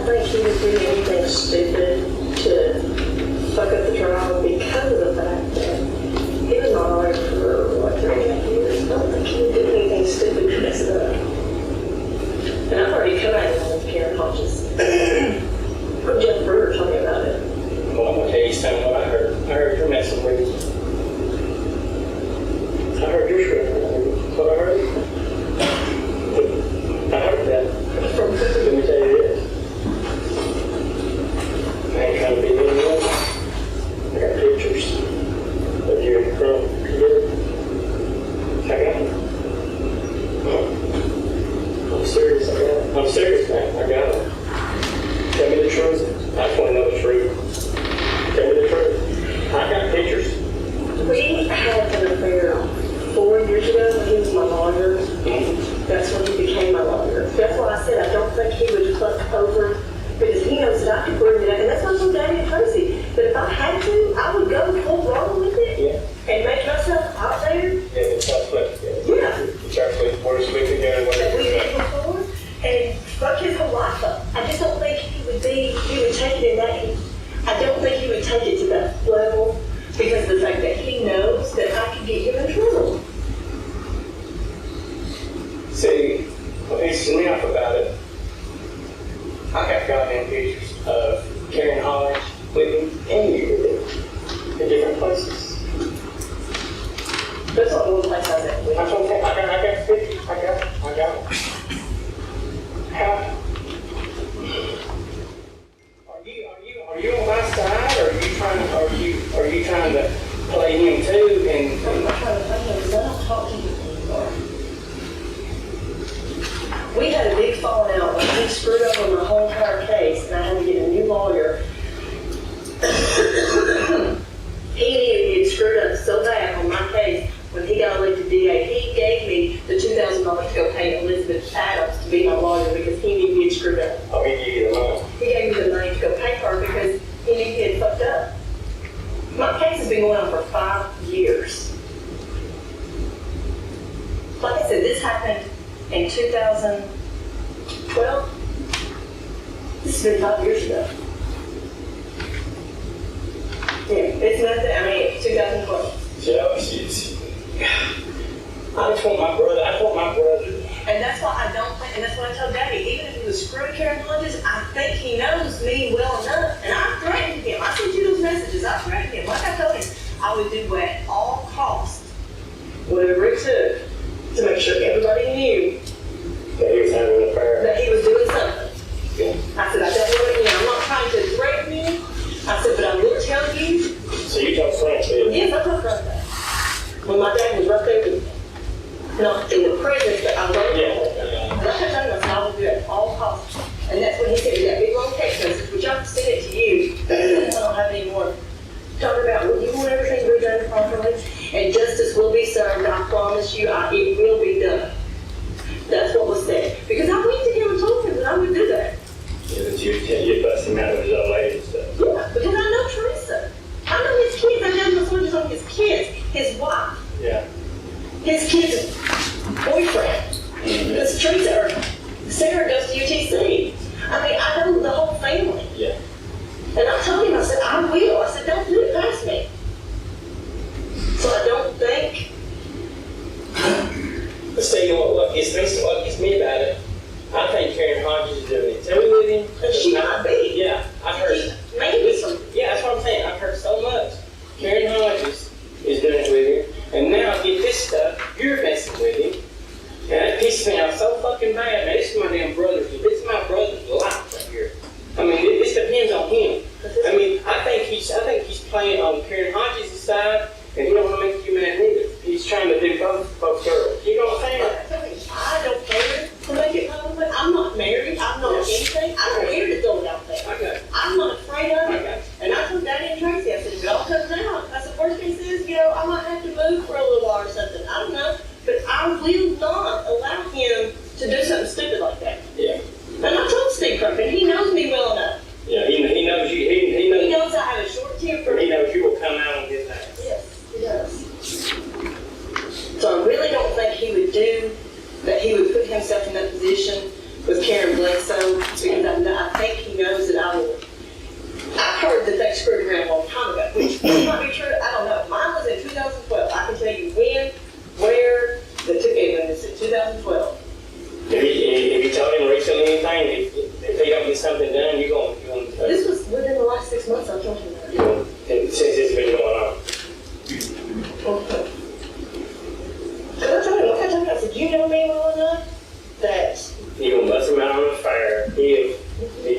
think he would do anything stupid to fuck up the trial because of the fact that he was not on for, what, 3.5 years? I don't think he would do anything stupid to mess it up. And I've already come out of with Karen Hodges. From Jeff Brewer told me about it. Well, I'm going to tell you something what I heard. I heard you're messing with you. I heard you're screwing with me. What I heard? I heard that. Let me tell you this. I ain't trying to be anyone. I got pictures of you and Crump together. I got them. I'm serious. I got them. I'm serious, man. I got them. Tell me the truth. I just want to know the truth. Tell me the truth. I got pictures. We had an affair 4 years ago when he was my lawyer. That's when he became my lawyer. That's why I said I don't think he would fuck over, because he knows that I can bring it up. And that's why I'm so damn crazy. But if I had to, I would go full throttle with it and make myself out there. Yeah, it's not flipped. Yeah. It's actually worse we together. That we did before, and fuck his whole life up. I just don't think he would take it in that. I don't think he would take it to that level because of the fact that he knows that I could get him in trouble. See, what pisses me off about it, I got goddamn pictures of Karen Hodge with him and you with him in different places. That's not the one place I was at. That's what I'm saying. I got pictures. I got them. How? Are you on my side, or are you trying to play him too? And I'm not trying to play him because I don't talk to him anymore. We had a big falling out when he screwed up on the whole entire case, and I had to get a new lawyer. He knew he had screwed up so bad on my case when he got elected DA. He gave me the $2,000 to go pay Elizabeth Adams to be my lawyer because he knew he had screwed up. Oh, he gave you the money. He gave me the money to go pay for her because he knew he had fucked up. My case has been going on for 5 years. Like I said, this happened in 2012. This has been 5 years ago. Yeah, it's nothing. I mean, it's 2012. Yeah, I just want my brother. And that's why I don't think, and that's what I told Daddy, even if he was screwing Karen Hodges, I think he knows me well enough. And I threatened him. I sent you those messages. I threatened him. Like I told him, I would do at all costs, whatever it took, to make sure everybody knew that he was having an affair. that he was doing something. Yeah. I said, I don't know, I'm not trying to threaten you. I said, but I will tell you. So you told Frank, did you? Yes, I told Frank that. When my dad was right there with me. Not in the presence, but I wrote it. And I kept telling myself I would do it at all costs. And that's when he sent me that big long text message, which I sent it to you. I don't have any more. Talking about, well, you want everything to be done properly, and justice will be served. I promise you, it will be done. That's what was said. Because I went to him and told him that I would do that. Yeah, but you bust him out of his old lady and stuff. Yeah, because I know Teresa. I know his kids. I know the soldiers on his kids, his wife. Yeah. His kid's boyfriend. Because Teresa, or Sarah goes to UTC. I mean, I know the whole family. Yeah. And I told him, I said, I will. I said, don't do it past me. So I don't think. But see, what gets me about it, I think Karen Hodges is doing it too with him. And she might be. Yeah, I've heard. Maybe some. Yeah, that's what I'm saying. I've heard so much. Karen Hodges is doing it with him. And now get this stuff, you're messing with him. And that pisses me off so fucking bad. Man, this is my damn brother's. This is my brother's life right here. I mean, this depends on him. I mean, I think he's playing on Karen Hodges' side, and he don't want to make you mad neither. He's trying to do both girls. You know what I'm saying? I don't care to make it public. I'm not married. I'm not anything. I don't care to throw it out there. I'm not afraid of it. And I told Daddy and Tracy, I said, if it all comes out, I said, worst case is, I might have to move for a little while or something. I don't know. But I will not allow him to do something stupid like that. Yeah. And I told Steve Crump, and he knows me well enough. Yeah, he knows you. He knows I have a short temper. He knows you will come out on his ass. Yes, he does. So I really don't think he would do that. He would put himself in that position with Karen Bledsoe, because I think he knows that I will. I heard that they screwed around a long time ago, which might be true, I don't know. Mine was in 2012. I can tell you when, where, it was in 2012. Have you told him recently anything? If he don't get something done, you're going to... This was within the last 6 months I've told him that. Since it's been going on. Okay. So I told him, I said, you know me well enough that... You're going to bust him out on the fire. You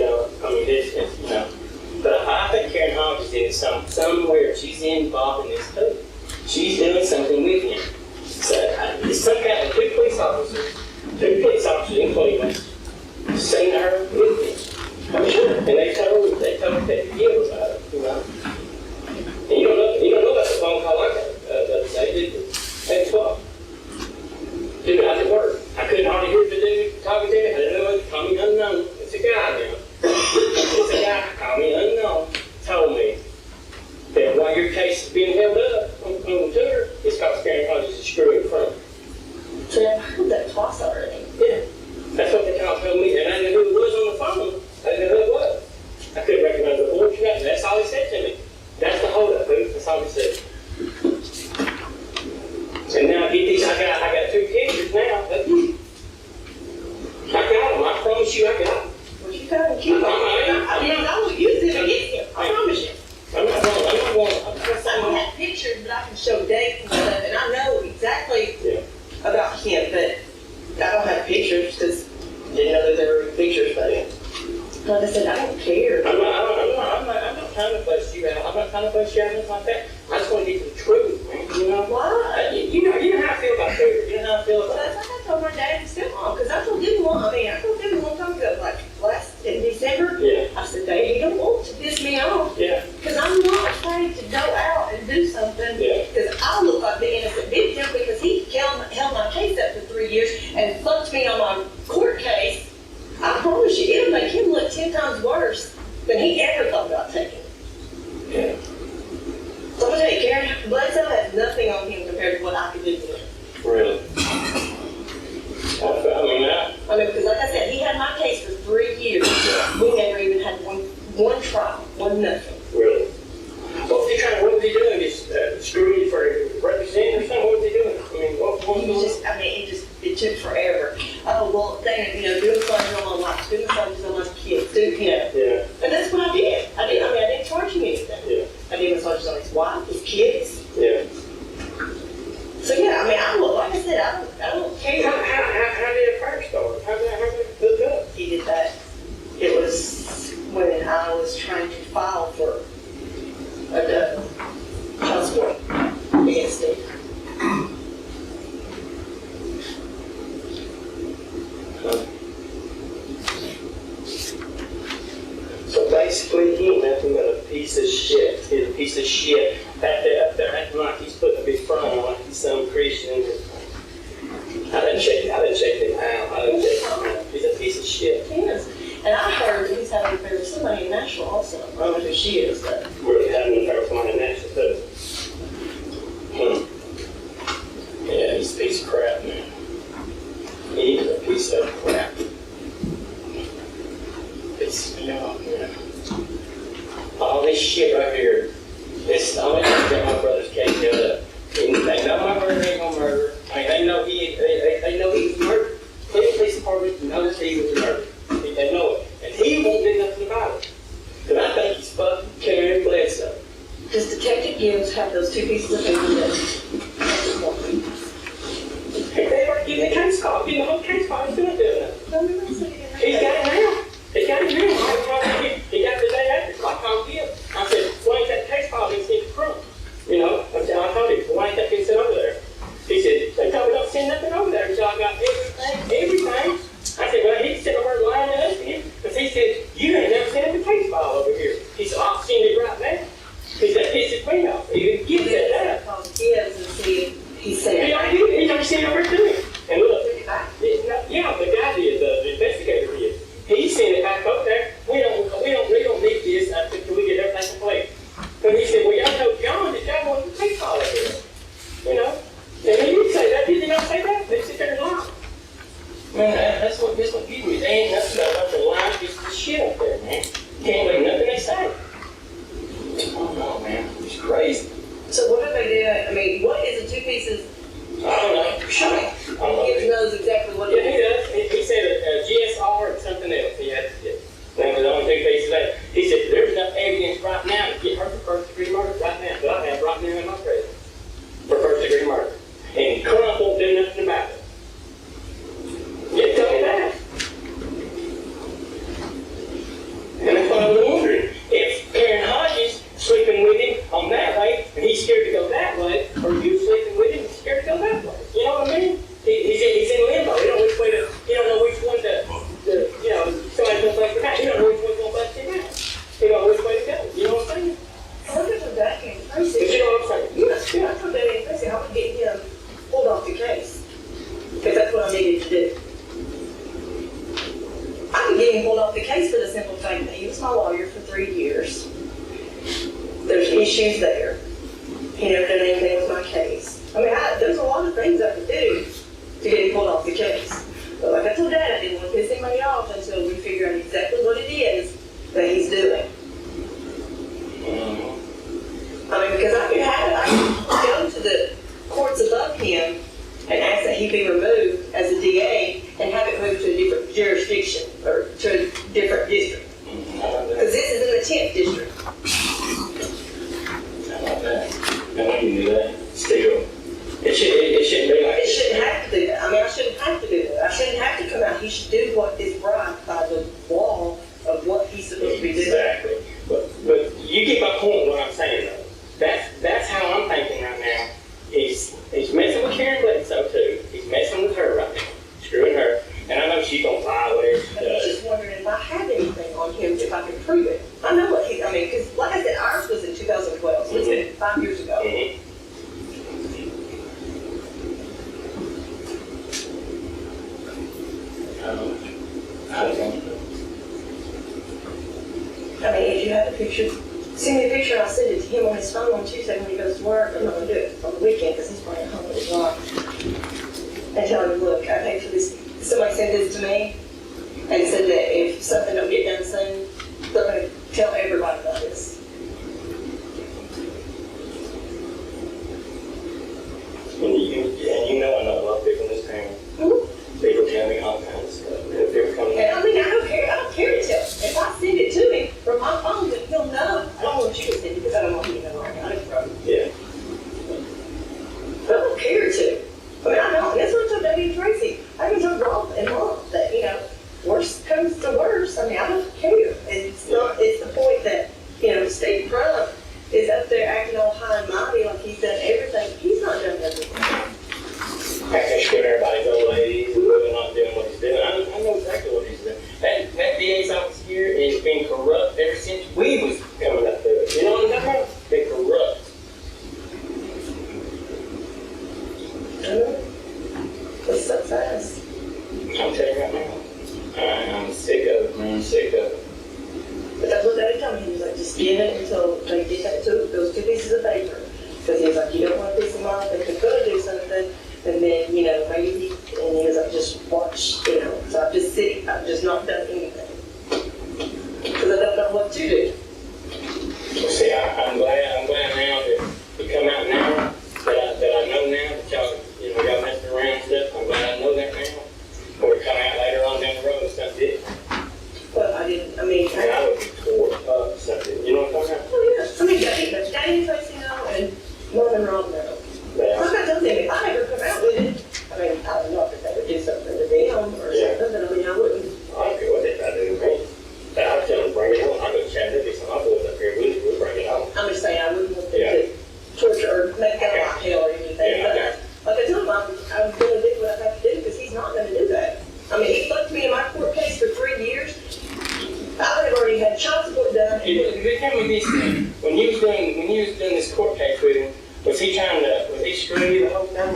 know, I mean, it's, you know. But I think Karen Hodges did somewhere. She's involved in this too. She's doing something with him. So it's some kind of two police officers in Cleveland, seen her with him. I'm sure. And they told her that the deal was about it, you know. And you don't know about the phone call I got the other day, did you? At 12. Dude, I was at work. I couldn't hardly hear the dude talking to me. I didn't know it. Call me unknown. It's a guy now. It's a guy, call me unknown, told me that while your case is being held up on Twitter, it's called Karen Hodges is screwing Crump. So I've heard that twice already. Yeah, that's what they told me, and I didn't know who it was on the phone. I didn't know who it was. I couldn't recognize the voice. That's all he said to me. That's the holdup, dude. That's all he said. And now get these. I got two pictures now. I got them. I promise you, I got them. Well, you got to keep on. I will use it against him. I promise you. I'm not going. I don't have pictures, but I can show dates and stuff, and I know exactly about him, but I don't have pictures because I didn't know that there were pictures. But like I said, I don't care. I'm not trying to bust you out. I'm not trying to bust you out anything like that. I just want to get to the truth, man. You know why? You know how I feel about Twitter. You know how I feel about it. That's like I told my dad and stepmom, because I told him I told him a long time ago, like in December. Yeah. I said, Dad, you don't want to piss me off. Yeah. Because I'm not afraid to go out and do something. Yeah. Because I look like the innocent victim because he held my case up for 3 years and fucked me on my court case. I promise you, it'll make him look 10 times worse than he ever thought about taking. Yeah. So I'm going to tell you, Karen Bledsoe has nothing on him compared to what I could do to him. Really? I mean, because like I said, he had my case for 3 years. We never even had one trial, one nothing. Really? What was he doing? Just screwing you for representing or something? What was he doing? I mean, what was he doing? It took forever. Oh, well, Dana, doing something on my life, doing something on my kids, Yeah. And that's what I did. I didn't charge him anything. Yeah. I did massages on his wife, his kids. Yeah. So yeah, like I said, I don't care. How did it first start? How did it hook up? He did that. It was when I was trying to file for a child support against him. So basically, he ain't nothing but a piece of shit. He's a piece of shit. Up there acting like he's putting a big front on, like he's some Christian. I didn't shake him out. He's a piece of shit. He is. And I heard that he's having an affair with somebody in Nashville also. I don't know who she is, but. Really having an affair with somebody in Nashville, too. Yeah, he's a piece of crap, man. He's a piece of crap. All this shit right here, this only to get my brother's case held up. They know my brother ain't gonna murder. I mean, they know he was murdered. The police department knows he was murdered. They know it. And he won't do nothing about it. Because I think he's fucking Karen Bledsoe. Does Detective Gibbs have those two pieces of paper that they already given the case file. Give the whole case file. He's doing nothing. He's got it now. He got it now. He got it the day after. I called him. I said, why ain't that case file been sent to Crump? You know, I told him, why ain't that been sent over there? He said, they told me don't send nothing over there until I got everything. I said, well, he's sitting over there lying to us again. Because he said, you ain't never sent the case file over here. He said, I'll send it right now. He said, piss his queen off. He didn't give it that. Gibbs and see if he said. He already sent it over to me. And look, yeah, the guy did, the investigator did. He sent it back up there. We don't need this until we get everything complete. But he said, well, y'all told John that y'all wanted the case file over here. You know? And he did say that. Did he not say that? They sit there and lie. Man, that's what gives me. They simple fact that he was my lawyer for 3 years. There's issues there. He never done anything with my case. I mean, there's a lot of things I could do to get him pulled off the case. But like I told Dad, I didn't want to piss anybody off until we figure out exactly what it is that he's doing. I mean, because I could go to the courts above him and ask that he be removed as a DA and have it moved to a different jurisdiction or to a different district. Because this is in the 10th district. How about that? I know you do that. Still. It shouldn't be like It shouldn't have to do that. I mean, I shouldn't have to do that. I shouldn't have to come out. He should do what is right by the law of what he's supposed to be doing. Exactly. But you get my point what I'm saying though. That's how I'm thinking right now. He's messing with Karen Bledsoe too. He's messing with her right now. Screwing her. And I know she's gonna lie whatever she I'm does. just wondering if I have anything on him, if I can prove it. I know what I mean, because like I said, ours was in 2012, so it's been 5 years ago. I mean, if you have the picture, send me a picture and I'll send it to him on his phone on Tuesday when he goes to work. I'm not going to do it on the weekend because he's probably at home with his wife. And tell him, look, I paid for this. Somebody sent this to me and said that if something don't get done soon, they're going to tell everybody about this. And you know I know a lot of people in this town. People tell me all kinds of stuff. If they're coming And I mean, I don't care to tell him. If I send it to him from my phone, then he'll know. I don't want you to send it because I don't want you to know where I got it from. Yeah. But I don't care to. I mean, I know. And that's what I told Debbie and Tracy. I can tell Rob and Mom that, you know, worst comes to worst. I mean, I don't care. It's not, it's the point that, you know, Steve Crump is up there acting all high and mighty like he's done everything. He's not done everything. Acting screwing everybody's old ladies and really not doing what he's doing. I know exactly what he's doing. That DA's office here has been corrupt ever since we was coming up through it. You know what I'm talking about? Been corrupt. It's so fast. I'm telling you right now. I'm sick of it, man. Sick of it. But that's what Daddy told me. He was like, just give it until they get that those 2 pieces of paper. Because he was like, you don't want to piss them off. They could go do something. And then, you know, maybe, and he was like, just watch, you know. So I'm just sitting. I've just not done anything. Because I don't know what to do. Well, see, I'm glad now that you come out now, that I know now that y'all messing around and stuff. I'm glad I know that now. Before we come out later on down the road and stuff did. But I didn't, I mean. And I would be tore up something. You know what I'm talking about? Oh, yeah. I mean, Daddy and Tracy know, and Mom and Rob know. Yeah. Like I told them, if I ever come out with it, I mean, I don't know if they would do something to them or something, but I mean, I wouldn't. I don't care what they try to do to me. I'll tell them, bring it on. I'll go chat with you. Some boys up here, we'll bring it on. I'm just saying, I wouldn't want them to torture or make that like hell or anything. Yeah, but like I told him, I'm going to do what I have to do because he's not going to do that. I mean, he fucked me in my court case for 3 years. I would have already had child support done. Tell me this thing. When you was doing this court case with him, was he screwing you the whole time?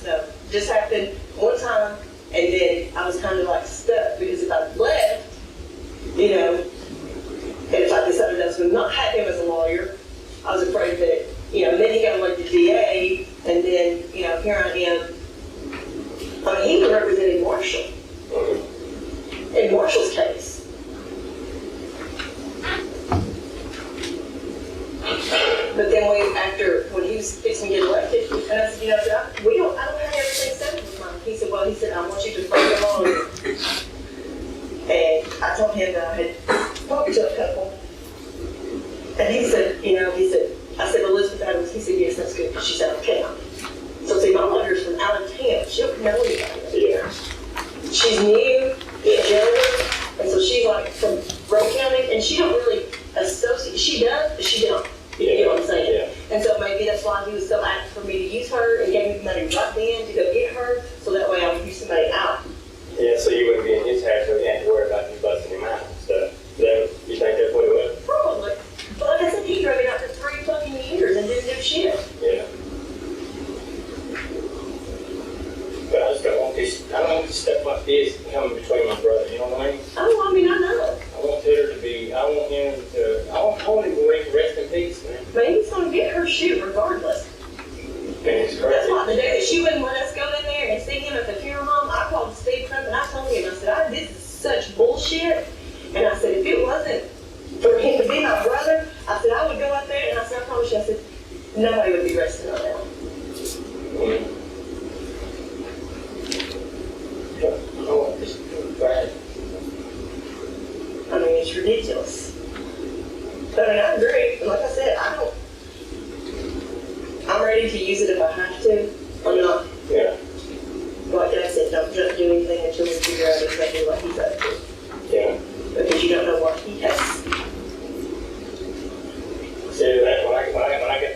No. Just happened one time, and then I was kind of like stuck because if I left, you know, and if I decided I was going to not have him as a lawyer, I was afraid that, you know, and then he got elected DA, and then, you know, here I am. I mean, he was representing Marshall in Marshall's case. But then when he was fixing to get elected, and I said, you know, I don't have everything settled with mine. He said, I want you to bring them on. And I told him that I had talked to a couple. And he said, I said, Elizabeth Adams. He said, yes, that's good. She's out of town. So see, my lawyer's from out of town. She don't know anybody. Yeah. She's new in general, and so she's like from Roe County, and she don't really associate. She does, but she don't. You know what I'm saying? Yeah. And so maybe that's why he was so active for me to use her and gave me money right then to go get her, so that way I would use somebody out. Yeah, so you wouldn't be in his house, so you had to worry about you busting him out and stuff. You think that's what it was? Probably. But like I said, he drove it out for 3 fucking years and didn't do shit. Yeah. But I don't want this stuff like this coming between my brother, you know what I mean? Oh, I mean, I know. nobody would be arrested on that. Oh, this is bad. I mean, it's ridiculous. But I mean, I agree. Like I said, I'm ready to use it if I have to. I'm not. Yeah. Like I said, don't do anything until we figure out exactly what he's up to. Yeah. Because you don't know what he has. See, that when I got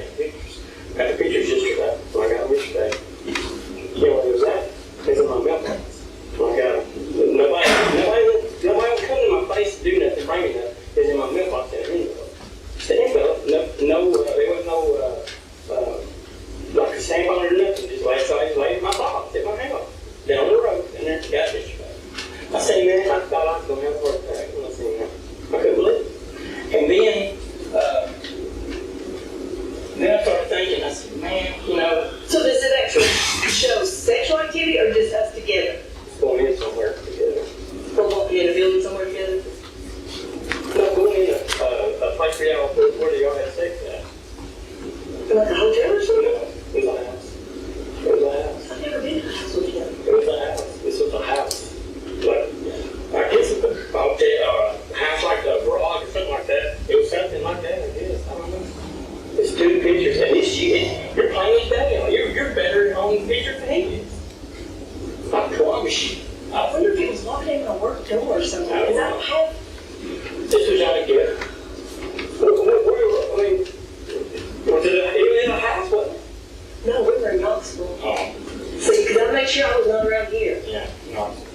the pictures, yesterday, when I got them yesterday, you know what it was at? It's in my mailbox. When I got them. Nobody would come to my face to do nothing, bring me nothing. It's in my mailbox in an envelope. It's an envelope. There was no, like a stamp on it or nothing. Just laid in my box, in my house, down the road, and there got it yesterday. I said, man, I thought I was going to have a heart attack when I seen that. I couldn't believe it. And then I started thinking, I said, man, you know. So does it actually show sexual activity or just us together? It's going in somewhere together. We're walking in a building somewhere together? No, going in a place where y'all had sex at. Like a hotel or something? No, it was a house. It was a house. I've never been to a house with him. It was a house. This was a house. Like, I guess it's a house like a garage or something like that. It was something like that, I guess. I don't know. It's two pictures, and you're playing it down. You're better on pictures than he is. I promise you. I wonder if he was walking in my work door or something. Because I don't have. This was out together. I mean, was it in a house, wasn't it? No, we were in Knoxville. Oh. See, because I make sure I was not around here. Yeah, Knoxville.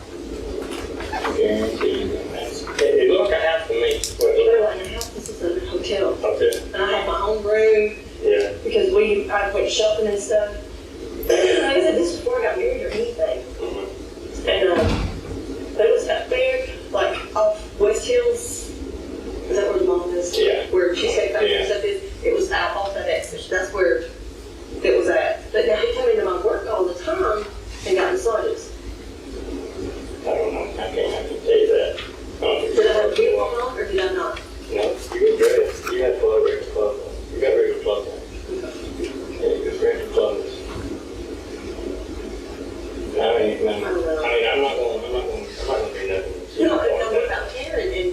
I guarantee you that. It looked like a house to me. They were in a house. This is a hotel. Okay. And I had my own room. Yeah. Because I went shopping and stuff. Like I said, this was before I got married or anything. Mm-hmm. And it was up there, like off West Hills. Is that where the mall is? Yeah. Where Cheesecake Factory and stuff is. It was out off that exit. That's where it was at. But now he come into my work all the time and got massages. I don't know. I can't tell you that. Did I have a uniform on or did I not? No, you were dressed. You had regular clothes on. You got regular clothes on. Yeah, you got regular clothes. I mean, I'm not going to do nothing. You know, what about Karen and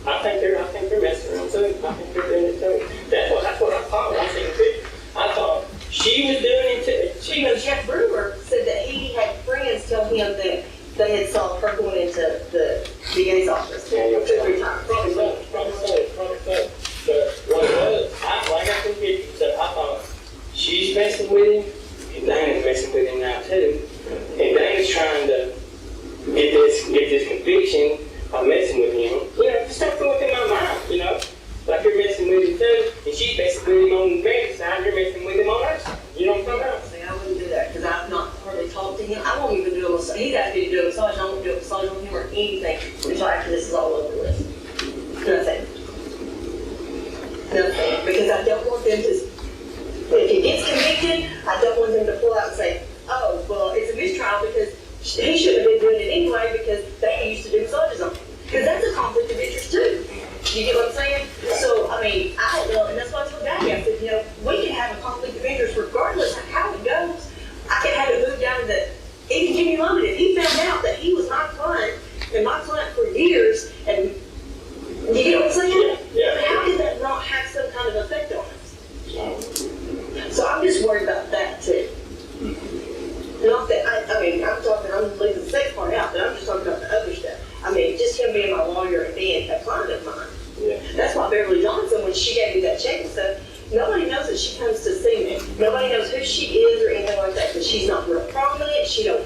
I think they're messing around too. I think they're doing it too. That's what I thought when I seen the picture. I thought she was doing it too. Jeff Brewer said that he had friends tell him that they had saw her going into the DA's office 2 or 3 times. Probably so. But what it was, I got some pictures that I thought she's messing with him, and Dana's messing with him now too. And Dana's trying to get this conviction by messing with him. You know, just something within my mind, you know. Like you're messing with him too, and she's messing with him on the marriage side, you're messing with him on her side. You know what I'm talking about? See, I wouldn't do that because I've not hardly talked to him. I won't even do a massage. He's asked me to do a massage. I won't do a massage on him or anything until after this is all over with. Nothing. Because I don't want them to, if he gets convicted, I don't want them to pull out and say, oh, well, it's a mistrial because he shouldn't have been doing it anyway because they used to do massages on him. Because that's a conflict of interest too. You get what I'm saying? So, I mean, I don't know, and that's why I told Daddy, I said, you know, we can have a conflict of interest regardless of how it goes. I can have it moved down to the, even Jimmy Loman, if he found out that he was my client, and my client for years, and you get what I'm saying? Yeah. How did that not have some kind of effect on us? So I'm just worried about that too. Not that, I'm leaving the sex part out, but I'm just talking about the other stuff. I mean, just him being my lawyer and being a client of mine. Yeah. That's why Beverly Johnson, when she gave me that check and stuff, nobody knows that she comes to see me. Nobody knows who she is or anything like that, because she's not real prominent. She don't,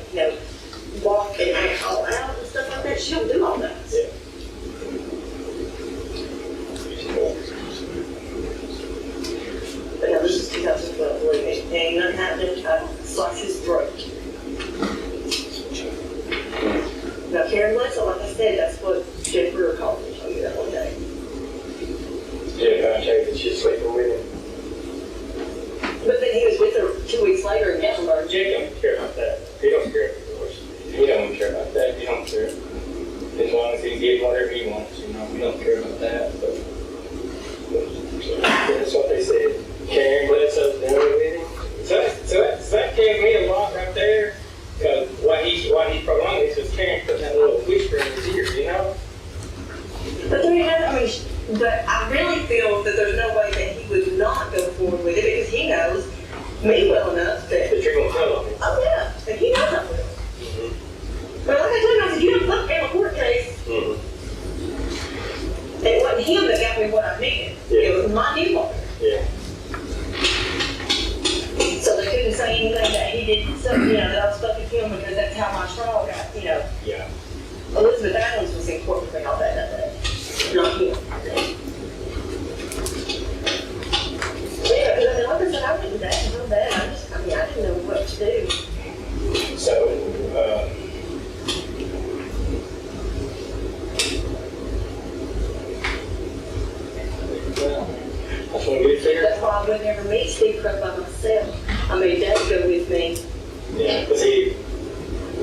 walk and act all out and stuff like that. She don't do all that. Yeah. But no, this is 2012, believe me. Ain't nothing happening. I slice his throat. Now, Karen Bledsoe, like I said, that's what Jeff Brewer called me. Told me that one day. Yeah, I checked that she's sleeping with him. But then he was with her 2 weeks later in Gatlinburg. Jake don't care about that. He don't care about divorce. He don't care about that. He don't care. As long as he can get whatever he wants, he don't care about that. But that's what they said. Karen Bledsoe's done with him. So that tells me a lot right there. Because why he prolonged this was Karen putting that little whisper in his ear, you know? But there you have, but I really feel that there's no way that he would not go forward with it because he knows me well enough that. That you're going to tell on him. Oh yeah, and he knows I will. But like I told you, I said, you don't look at a court case. It wasn't him that got me what I needed. Yeah. It was my new lawyer. Yeah. So they couldn't say anything that he did, so, that I was stuck with him because that's how my trial got, Yeah. Elizabeth Adams was in court with me all that day, not him. Yeah, because like I said, I went to that so bad, I didn't know what to do. So, that's one good figure. That's why I would never meet Steve Crump by myself. I made Dad go with me. Yeah, because he.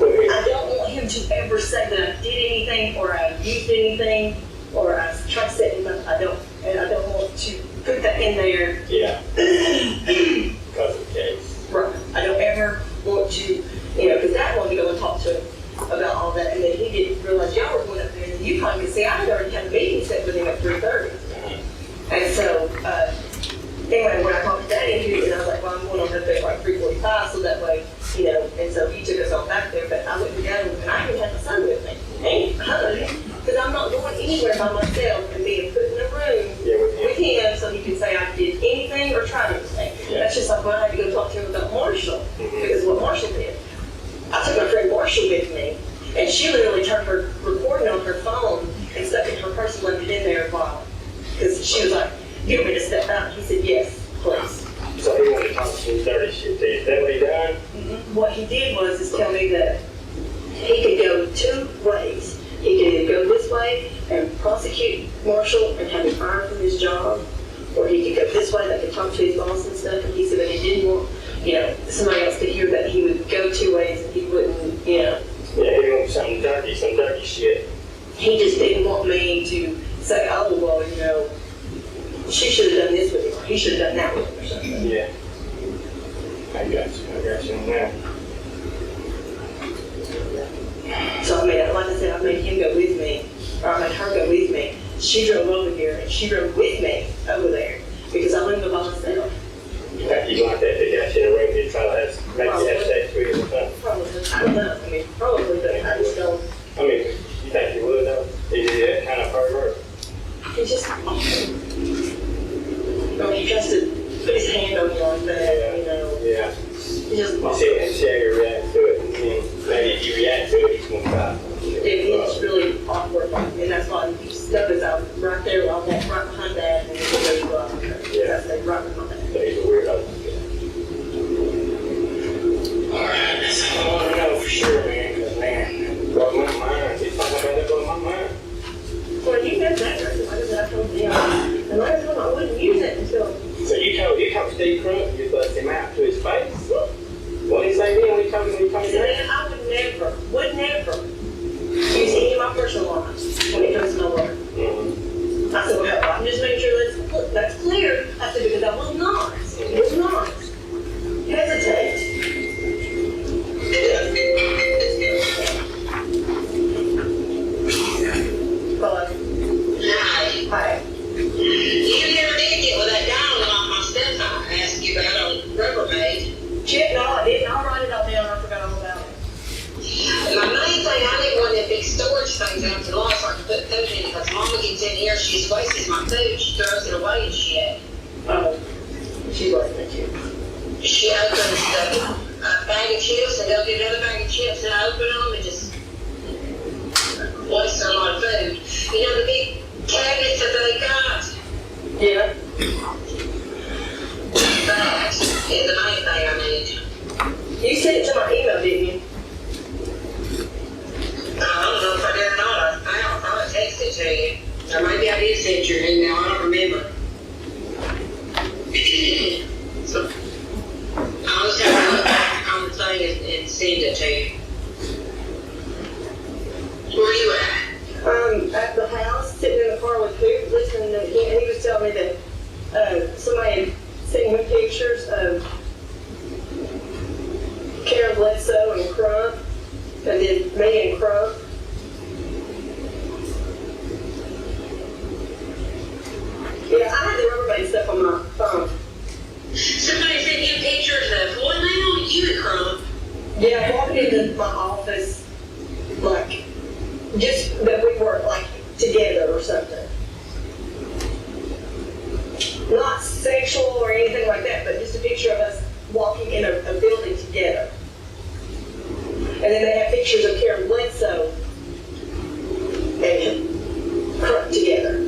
I don't want him to ever say that I did anything or I used anything or I tried to set him up. I don't want to put that in there. Yeah. Because of the case. Right. I don't ever want to, because Dad wanted to go and talk to him about all that, and then he didn't realize y'all were going up there, and you probably could see I had already had a meeting set with him at 3:30. And so, anyway, when I talked to Daddy, and I was like, well, I'm going on up there like 3:45, so that way, and so he took us all back there, but I went to go, and I even had my son with me, because I'm not going anywhere by myself and being put in a room with him so he can say I did anything or tried anything. Yeah. That's just like when I had to go talk to him about Marshall, because of what Marshall did. I took my friend Marshall with me, and she literally turned her recording on her phone and stuck it in her purse and left it in there a while. Because she was like, you want me to step out? He said, yes, please. So he wanted to talk to 30 shit. Is that what he done? What he did was tell me that he could go two ways. He could either go this way and prosecute Marshall and have him fired from his job, or he could go this way that could talk to his boss and stuff. And he said that he didn't want, somebody else to hear that he would go two ways and he wouldn't, Yeah, he wanted some dirty shit. He just didn't want me to say, oh, well, she should have done this with him, or he should have done that with him, or something. Yeah. I got you on that. So like I said, I made him go with me, or I made her go with me. She drove over here, and she drove with me over there, because I wouldn't go by myself. You like that? They got you in a room to try to maybe have sex with him or something? Probably. I don't know. Probably, but I just don't. You think you would, though? He did that kind of hard work? It's just, he tries to put his hand on you like that, Yeah. He just, You see how you react to it. Maybe if you react to it, he's going to cry. it's really awkward, and that's why he stuck us out right there, right behind Dad, and he goes, Yeah. I stayed right behind Dad. So he's a weirdo. Alright, that's all I want to know for sure, man. Because, man, blow my mind. He's talking about that blow my mind. Well, you got that right. Like I said, I told him, and like I told him I wouldn't use it until. So you told Steve Crump you bust him out to his face? What did he say then when he told him I would never use any of my personal lines when it comes to my work. I said, well, I'm just making sure that's clear. I said, because I will not hesitate. Hi. You never did get with that diamond off my step I asked you about on Rubbermaid. Shit, no, I didn't. I'll write it all down. I forgot all about it. My main thing, I need one of them big storage things out to the law so I can put food in it, because Mama gets in here, she just wastes my food, she throws it away and shit. She wasn't that you. She opens a bag of chips and go get another bag of chips and open them and just waste a lot of food. The big cabinets that they got? Yeah. That is the main thing I need. You sent it to my email, didn't you? I don't know if I did or not. I thought I texted to you. Or maybe I did send your email. I don't remember. So, I'll just have to look back on the thing and send it to you. Where are you at? At the house, sitting in the car with Coop, listening to him. He was telling me that somebody had sent him my office, like, just that we weren't like together or something. Not sexual or anything like that, but just a picture of us walking in a building together. And then they have pictures of Karen Bledsoe and Crump together.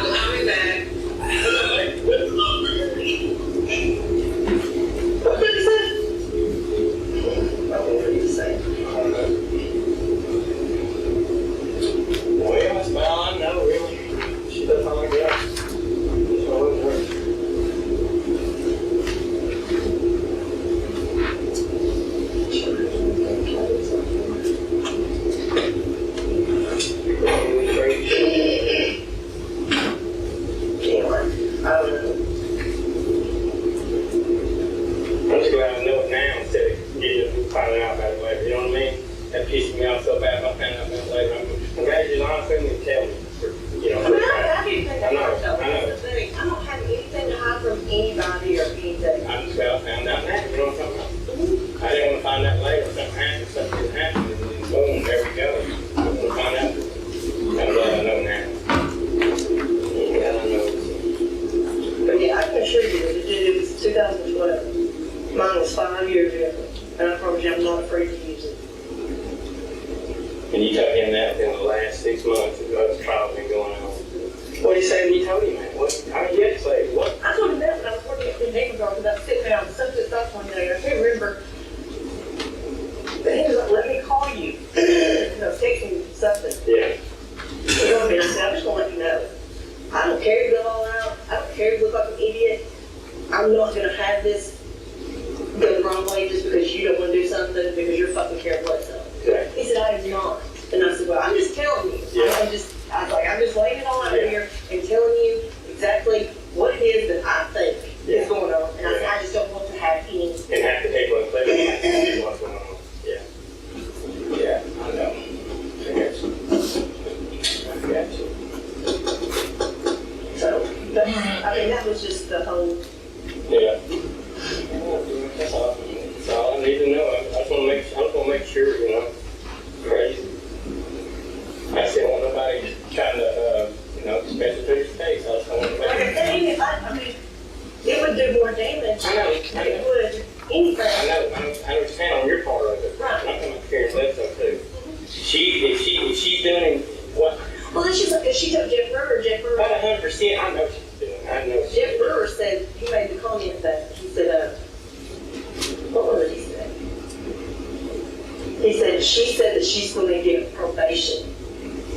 Well, I'll be back. What did he say? What did he say? Well, that's about all I know, really. She does all I got. So, I'm just glad I know it now instead of finding out about it later. You know what I mean? That pissed me off so bad if I found out about it later. I'm glad you're honest with me and tell me. You know, I mean, I do think I know. that's the thing. I don't have anything to hide from anybody or anything. I'm just glad I found out now. You know what I'm talking about? I didn't want to find out later. Something happened, something didn't happen, and then boom, there we go. I want to find out. I'm glad I know now. I'm glad I know. But yeah, I can assure you that it was 2012. Mine was 5 years ago. And I promise you I'm not afraid to use it. And you told him that within the last 6 months that the trial been going on. What did he say when you told him that? What? I mean, you had to say, what? I told him that when I was working at the neighbor's office. I was sitting there on the subject stuff one day. I can't remember. But he was like, let me call you. And I was texting something. Yeah. He told me, I said, I'm just going to let you know. I don't care if you go all out. I don't care if you look like an idiot. I'm not going to have this go the wrong way just because you don't want to do something because you're fucking Karen Bledsoe. Okay. He said, I am not. And I said, well, I'm just telling you. Yeah. I was like, I'm just laying it all out here and telling you exactly what it is that I think is going on. And I said, I just don't want to have any. And half the people in Cleveland see what's going on. Yeah. Yeah, I know. I got you. I got you. So, but, I mean, that was just the whole. Yeah. That's all. That's all I need to know. I just want to make sure, you know. Crazy. I still want nobody trying to, you know, special to his face. I just don't want Like I nobody. said, even if I mean, it would do more damage I know. than it would anything. I know what you're saying on your part of it. Right. I'm talking about Karen Bledsoe too. If she's doing what? Well, then she's like, she told Jeff Brewer. About 100%, I know she's doing. I know she's Jeff doing. Brewer said, he made the comment that, he said, what was it he said? He said, she said that she's going to get probation.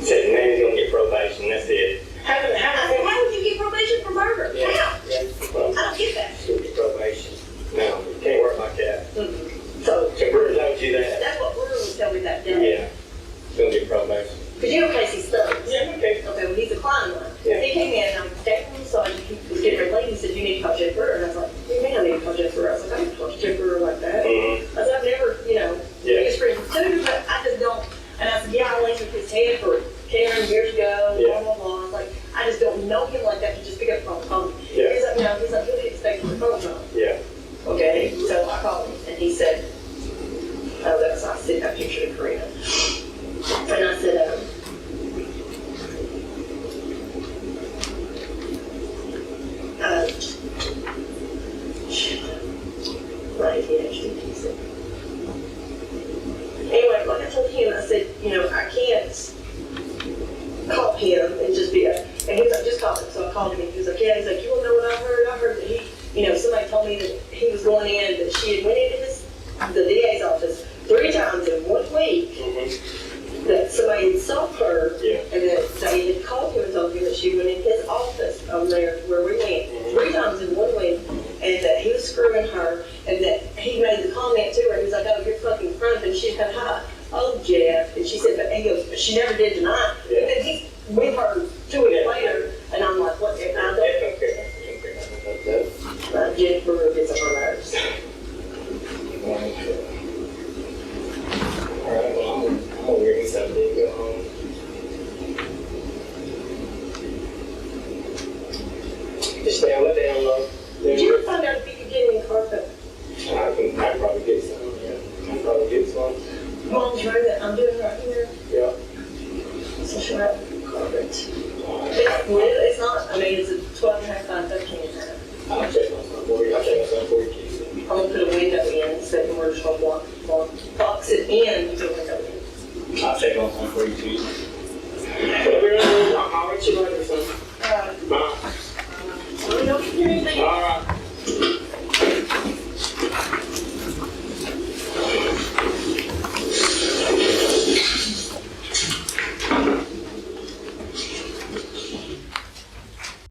Said Nanny's gonna get probation, that's it. I said, how would you get probation for murder? Yeah. How? Yeah. Well, I don't get that. she'll get probation. No, it can't work like that. So, So Brewer told you that? that's what Brewer was telling me that day. Yeah. She's gonna get probation. Because you know Casey Stubbs? Yeah, okay. Okay, well, he's a client of mine. Yeah. He came in and I was dating him, so he was getting ready to leave. He said, you need to call Jeff Brewer. And I was like, what do you mean I need to call Jeff Brewer? I was like, I don't talk to Jeff Brewer like that. Mm-hmm. I said, I've never, you know, Yeah. he's friends too, but I just don't. And I said, yeah, I linked with his head for Karen years ago, Yeah. blah, blah, blah. I was like, I just don't know him like that to just pick up the phone. Yeah. He's like, no, he's like, he'll be expecting the phone call. Yeah. Okay, so I called him and he said, oh, that's, I sent that picture to Karina. And I said, right, he actually he said. Anyway, like I told him, I said, you know, I can't call him and just be a, and he was like, just call him. So I called him and he was like, yeah, he's like, you wanna know what I heard? I heard that he, you know, somebody told me that he was going in, that she had went into the DA's office 3 times in 1 week, Mm-hmm. that somebody had saw her, Yeah. and that they had called him and told him that she went in his office over there where we went 3 times in 1 week, and that he was screwing her, and that he made the comment to her, he was like, oh, you're fucking Crump, and she said, hi, oh, Jeff, and she said, but he goes, but she never did deny it. Yeah. And then he with her 2 weeks later, and I'm like, what, and I don't, Jeff Brewer gets on my nerves. Alright, well, I'm gonna get me something to go home. Just stay on the down low. Did you ever find out if you could get and you don't know it. I'll take on one for you too. I'll let you later, son. I don't know if you hear anything. All